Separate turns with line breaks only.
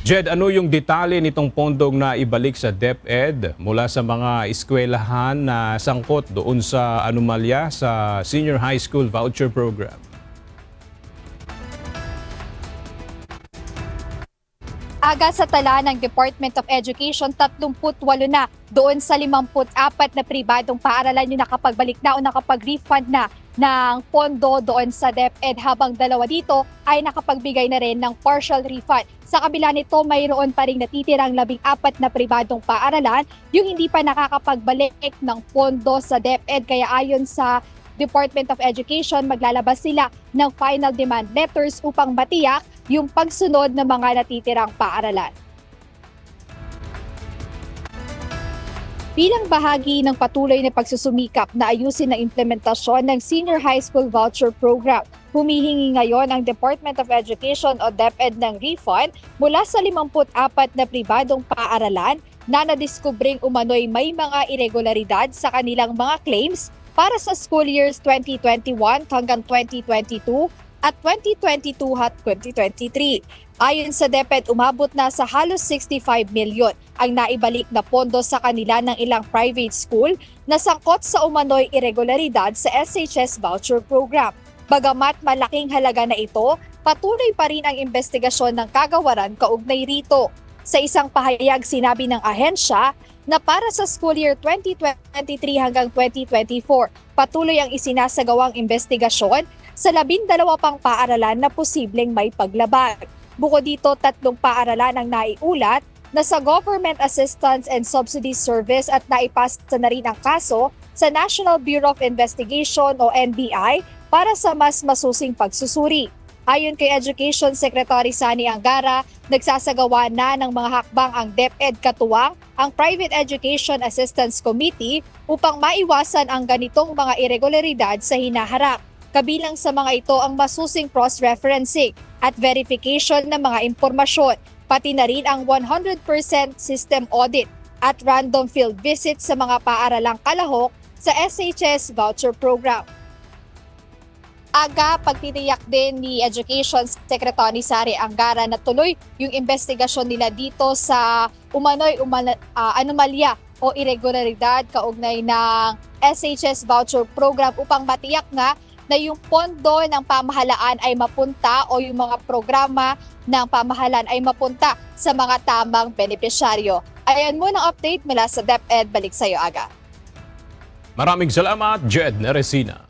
Jed, ano yung detalye nitong pondong na ibalik sa DepEd mula sa mga eskwelahan na sangkot doon sa anomalya sa Senior High School Voucher Program?
Aga sa tala ng Department of Education, 38 na doon sa 54 na pribadong paaralan yung nakapagbalik na o nakapag-refund na ng pondo doon sa DepEd, habang dalawa dito ay nakapagbigay na rin ng partial refund. Sa kabila nito, mayroon pa rin natitirang 14 na pribadong paaralan yung hindi pa nakakapagbalik ng pondo sa DepEd. Kaya ayon sa Department of Education, maglalabas sila ng final demand letters upang matiyak yung pagsunod ng mga natitirang paaralan. Bilang bahagi ng patuloy na pagsusumikap na ayusin ang implementasyon ng Senior High School Voucher Program, humihingi ngayon ang Department of Education o DepEd ng refund mula sa 54 na pribadong paaralan na nadiskubring umano'y may mga irregularidad sa kanilang mga claims para sa school years 2021 hanggang 2022 at 2022 at 2023. Ayon sa DepEd, umabot na sa halos 65 milyon ang naibalik na pondo sa kanila ng ilang private school na sangkot sa umano'y irregularidad sa SHS Voucher Program. Bagamat malaking halaga na ito, patuloy pa rin ang investigasyon ng kagawaran kaugnay rito. Sa isang pahayag, sinabi ng ahensya na para sa school year 2023 hanggang 2024, patuloy ang isinasagawang investigasyon sa 12 pang paaralan na posibleng may paglabag. Bukod dito, 3 paaralan ang naiulat na sa Government Assistance and Subsidy Service at naipasa na rin ang kaso sa National Bureau of Investigation o NBI para sa mas masusing pagsusuri. Ayon kay Education Secretary Sani Angara, nagsasagawa na ng mga hakbang ang DepEd katuwang ang Private Education Assistance Committee upang maiwasan ang ganitong mga irregularidad sa hinaharap. Kabilang sa mga ito ang masusing cross-referencing at verification ng mga impormasyon, pati na rin ang 100% system audit at random field visit sa mga paaralang kalahok sa SHS Voucher Program. Aga, pagtitiyak din ni Education Secretary Sari Angara na tuloy yung investigasyon nila dito sa anomalya o irregularidad kaugnay ng SHS Voucher Program upang matiyak nga na yung pondo ng pamahalaan ay mapunta o yung mga programa ng pamahalaan ay mapunta sa mga tamang benepisyaryo. Ayan muna ang update mula sa DepEd. Balik sa iyo, Aga.
Maraming salamat, Jed Neresina.